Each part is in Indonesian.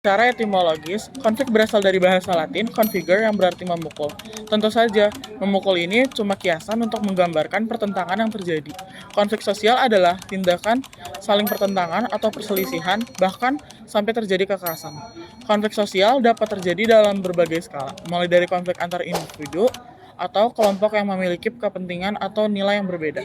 Secara etimologis, konflik berasal dari bahasa Latin configure yang berarti memukul. Tentu saja, memukul ini cuma kiasan untuk menggambarkan pertentangan yang terjadi. Konflik sosial adalah tindakan saling pertentangan atau perselisihan, bahkan sampai terjadi kekerasan. Konflik sosial dapat terjadi dalam berbagai skala, mulai dari konflik antar individu atau kelompok yang memiliki kepentingan atau nilai yang berbeda.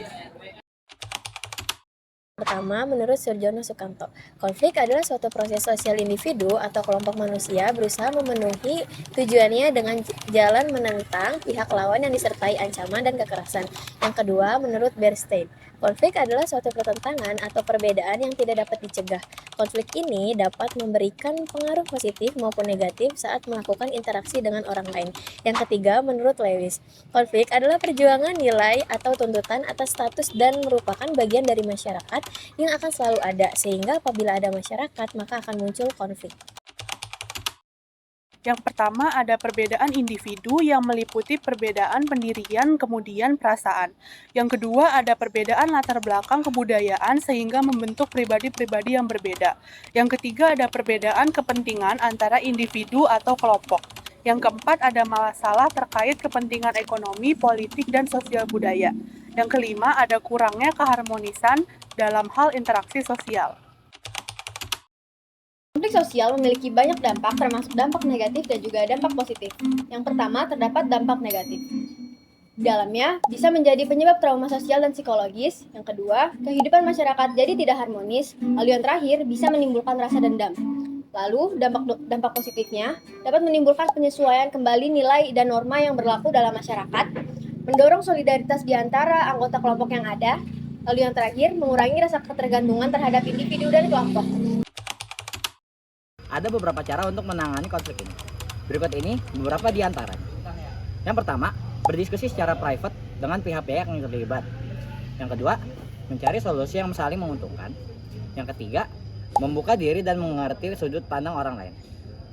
Pertama, menurut Surjono Sukanto, konflik adalah suatu proses sosial individu atau kelompok manusia berusaha memenuhi tujuannya dengan jalan menentang pihak lawan yang disertai ancaman dan kekerasan. Yang kedua, menurut Bernstein, konflik adalah suatu pertentangan atau perbedaan yang tidak dapat dicegah. Konflik ini dapat memberikan pengaruh positif maupun negatif saat melakukan interaksi dengan orang lain. Yang ketiga, menurut Lewis, konflik adalah perjuangan nilai atau tuntutan atas status dan merupakan bagian dari masyarakat yang akan selalu ada, sehingga apabila ada masyarakat, maka akan muncul konflik. Yang pertama ada perbedaan individu yang meliputi perbedaan pendirian kemudian perasaan. Yang kedua ada perbedaan latar belakang kebudayaan sehingga membentuk pribadi-pribadi yang berbeda. Yang ketiga ada perbedaan kepentingan antara individu atau kelompok. Yang keempat ada masalah terkait kepentingan ekonomi, politik, dan sosial budaya. Yang kelima ada kurangnya keharmonisan dalam hal interaksi sosial. Konflik sosial memiliki banyak dampak, termasuk dampak negatif dan juga dampak positif. Yang pertama, terdapat dampak negatif. Di dalamnya bisa menjadi penyebab trauma sosial dan psikologis. Yang kedua, kehidupan masyarakat jadi tidak harmonis. Lalu yang terakhir, bisa menimbulkan rasa dendam. Lalu, dampak positifnya dapat menimbulkan penyesuaian kembali nilai dan norma yang berlaku dalam masyarakat, mendorong solidaritas di antara anggota kelompok yang ada. Lalu yang terakhir, mengurangi rasa ketergantungan terhadap individu dan kelompok. Ada beberapa cara untuk menangani konflik ini. Berikut ini beberapa di antaranya. Yang pertama, berdiskusi secara private dengan pihak-pihak yang terlibat. Yang kedua, mencari solusi yang saling menguntungkan. Yang ketiga, membuka diri dan mengerti sudut pandang orang lain.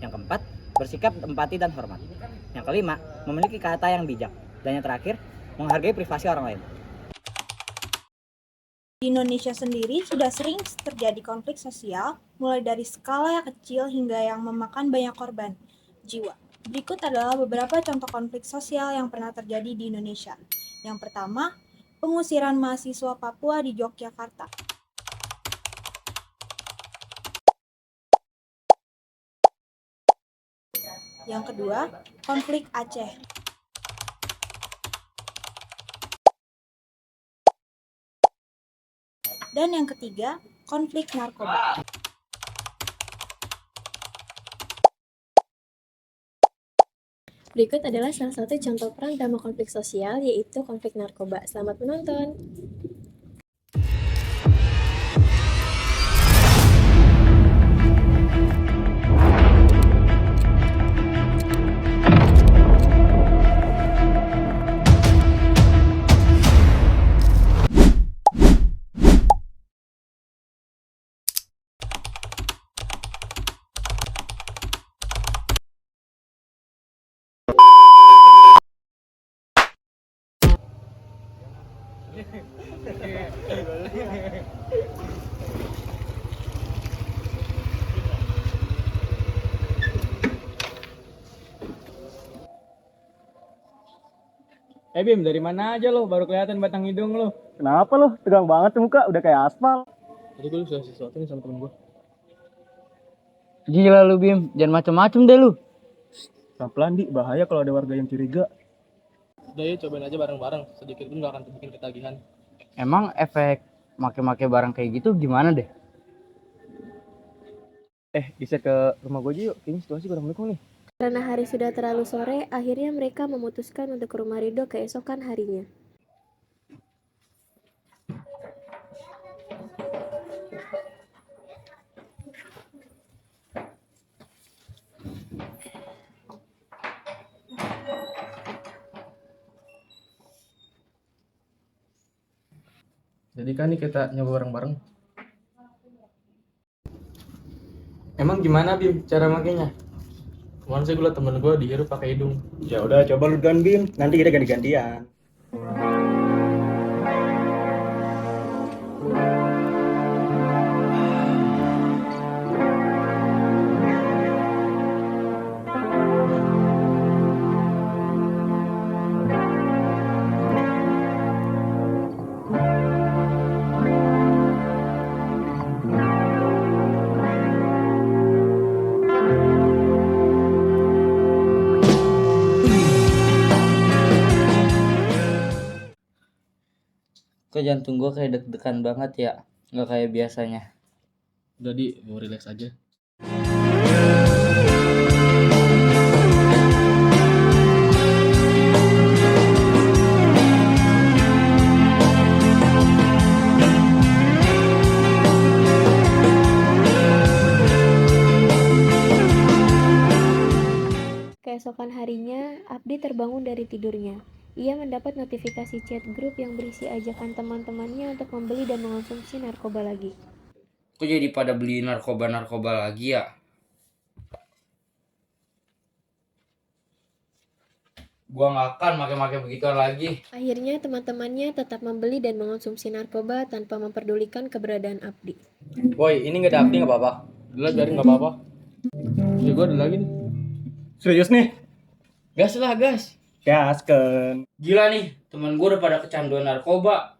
Yang keempat, bersikap empati dan hormat. Yang kelima, memiliki kata yang bijak. Dan yang terakhir, menghargai privasi orang lain. Di Indonesia sendiri sudah sering terjadi konflik sosial, mulai dari skala yang kecil hingga yang memakan banyak korban jiwa. Berikut adalah beberapa contoh konflik sosial yang pernah terjadi di Indonesia. Yang pertama, pengusiran mahasiswa Papua di Yogyakarta. Yang kedua, konflik Aceh. Dan yang ketiga, konflik narkoba. Berikut adalah salah satu contoh perang damai konflik sosial, yaitu konflik narkoba. Selamat menonton! Bim, dari mana aja lo? Baru kelihatan batang hidung lo. Kenapa lo? Tegang banget tuh muka, udah kayak aspal. Tadi gue susah sesuatu nih sama temen gue. Gila lu Bim, jangan macem-macem deh lu. Pelan-pelan, Di, bahaya kalau ada warga yang curiga. Udah ya, cobain aja bareng-bareng. Sedikit pun gak akan bikin ketagihan. Emang efek make-make barang kayak gitu gimana deh? Bisa ke rumah gue aja yuk, kayaknya situasi kurang mendukung nih. Karena hari sudah terlalu sore, akhirnya mereka memutuskan untuk ke rumah Rido keesokan harinya. Jadi kan nih kita nyoba bareng-bareng. Emang gimana Bim cara makainya? Kemarin sih gue liat temen gue dihirup pakai hidung. Ya udah, coba lu duluan, Bim. Nanti kita ganti-gantian. Kok jantung gue kayak deg-degan banget ya? Nggak kayak biasanya. Udah di, mau relax aja. Keesokan harinya, Abdi terbangun dari tidurnya. Ia mendapat notifikasi chat grup yang berisi ajakan teman-temannya untuk membeli dan mengonsumsi narkoba lagi. Kok jadi pada beli narkoba-narkoba lagi ya? Gua nggak akan make-make begituan lagi. Akhirnya teman-temannya tetap membeli dan mengonsumsi narkoba tanpa memperdulikan keberadaan Abdi. Boy, ini nggak ada Abdi nggak apa-apa. Udah biarin nggak apa-apa. Ya gue ada lagi nih. Serius nih? Gas lah, gas. Gasken. Gila nih, teman gue udah pada kecanduan narkoba.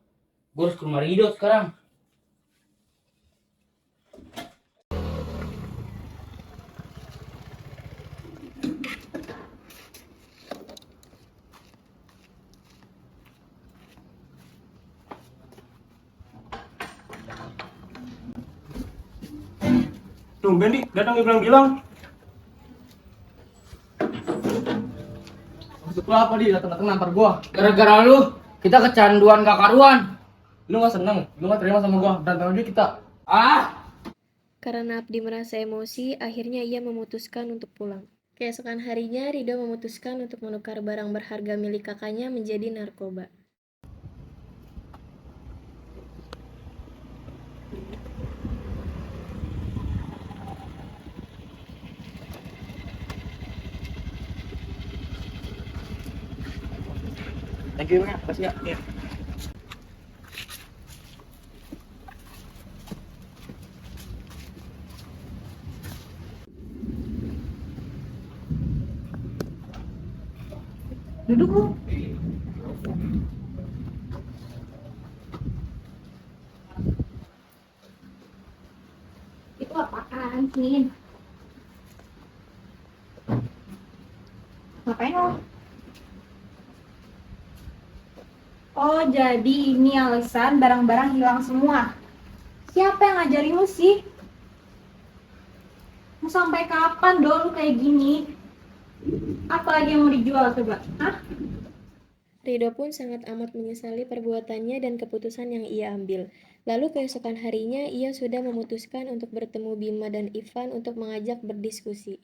Gue harus ke rumah Rido sekarang. Tumben nih, datang bilang-bilang. Maksud lu apa di datang-datang nampar gua? Gara-gara lu, kita kecanduan gak karuan. Lu nggak seneng? Lu nggak terima sama gua? Berantem aja kita. Ah! Karena Abdi merasa emosi, akhirnya ia memutuskan untuk pulang. Keesokan harinya, Rido memutuskan untuk menukar barang berharga milik kakaknya menjadi narkoba. Thank you, Bang. Makasih ya. Iya. Duduk lu. Itu apaan, Min? Ngapain lo? Oh, jadi ini alasan barang-barang hilang semua. Siapa yang ngajarin lu sih? Mau sampai kapan dong lu kayak gini? Apa lagi yang mau dijual coba? Hah? Rido pun sangat amat menyesali perbuatannya dan keputusan yang ia ambil. Lalu keesokan harinya, ia sudah memutuskan untuk bertemu Bima dan Ivan untuk mengajak berdiskusi.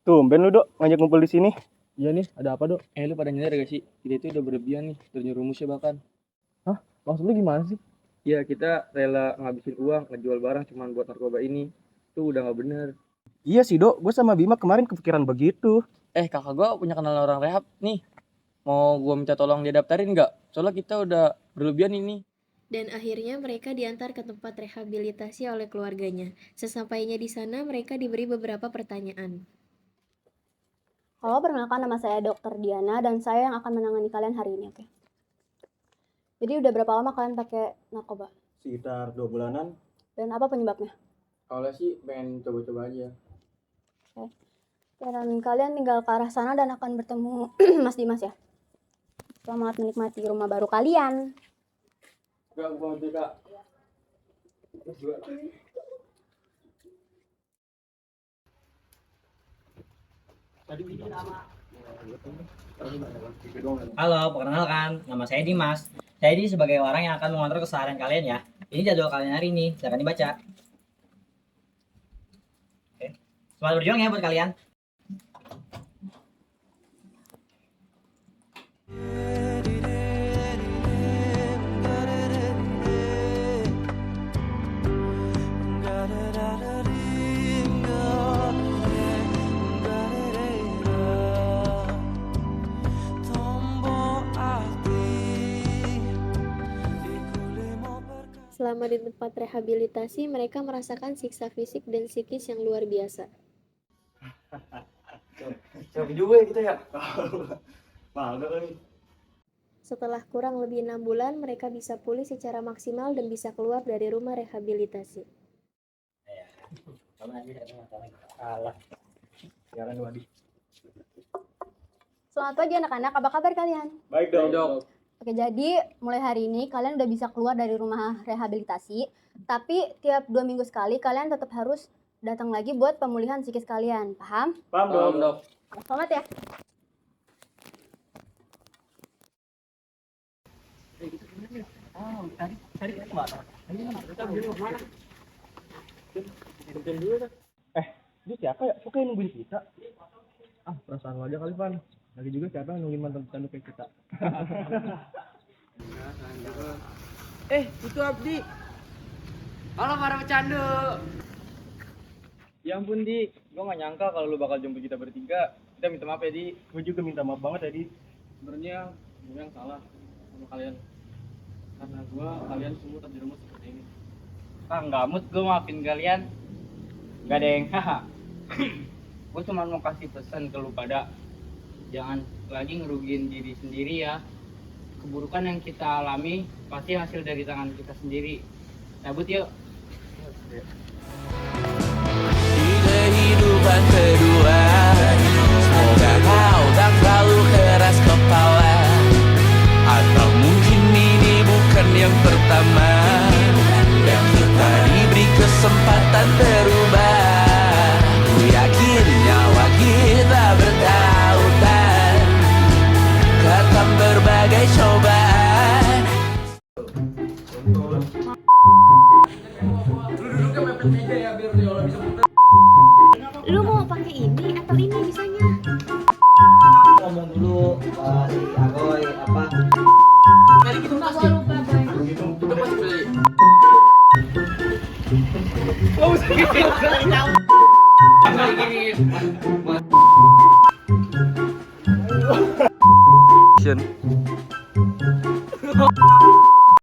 Tumben lu, Dok, ngajak ngumpul di sini. Iya nih, ada apa, Dok? Lu pada nyadar gak sih? Kita itu udah berlebihan nih, udah rumusnya bahkan. Hah? Maksud lu gimana sih? Ya, kita rela ngabisin uang, ngejual barang cuma buat narkoba ini. Itu udah nggak bener. Iya sih, Dok. Gue sama Bima kemarin kepikiran begitu. Kakak gue punya kenalan orang rehab nih. Mau gue minta tolong dia daftarin nggak? Soalnya kita udah berlebihan ini. Dan akhirnya mereka diantar ke tempat rehabilitasi oleh keluarganya. Sesampainya di sana, mereka diberi beberapa pertanyaan. Halo, perkenalkan nama saya Dr. Diana dan saya yang akan menangani kalian hari ini, oke? Jadi udah berapa lama kalian pakai narkoba? Sekitar 2 bulanan. Dan apa penyebabnya? Awalnya sih pengen coba-coba aja. Dan kalian tinggal ke arah sana dan akan bertemu Mas Dimas ya. Selamat menikmati rumah baru kalian. Enggak, gua mau Kak. Halo, perkenalkan, nama saya Dimas. Saya ini sebagai orang yang akan mengontrol keseharian kalian ya. Ini jadwal kalian hari ini, silakan dibaca. Oke. Selamat berjuang ya buat kalian. Selama di tempat rehabilitasi, mereka merasakan siksa fisik dan psikis yang luar biasa. Siapa juga ya kita ya? Mahal kali. Setelah kurang lebih 6 bulan, mereka bisa pulih secara maksimal dan bisa keluar dari rumah rehabilitasi. Selamat pagi anak-anak, apa kabar kalian? Baik, Dok. Oke, jadi mulai hari ini kalian udah bisa keluar dari rumah rehabilitasi, tapi tiap 2 minggu sekali kalian tetap harus datang lagi buat pemulihan psikis kalian. Paham? Paham dok. Selamat ya. Dia siapa ya? Kok kayak nungguin kita? Ah, perasaan lo aja kali, Van. Lagi juga siapa yang nungguin mantan pecandu kayak kita? Itu Abdi. Halo para pecandu. Ya ampun Di, gue gak nyangka kalau lu bakal jemput kita bertiga. Kita minta maaf ya Di. Gue juga minta maaf banget ya, Di. Sebenarnya gue yang salah sama kalian. Karena kalian semua terjerumus seperti ini. Nggak mood gue maafin kalian. Gak deng, haha. Gue cuma mau kasih pesan ke lu pada, jangan lagi ngerugiin diri sendiri ya. Keburukan yang kita alami pasti hasil dari tangan kita sendiri. Cabut yuk. Di kehidupan kedua, semoga kau tak terlalu keras kepala. Atau mungkin ini bukan yang pertama, dan kita diberi kesempatan berubah. Ku yakin nyawa kita bertautan, ketam berbagai cobaan. Lu mau pakai ini atau ini bisanya? Ngomong dulu si Agoy apa? Action.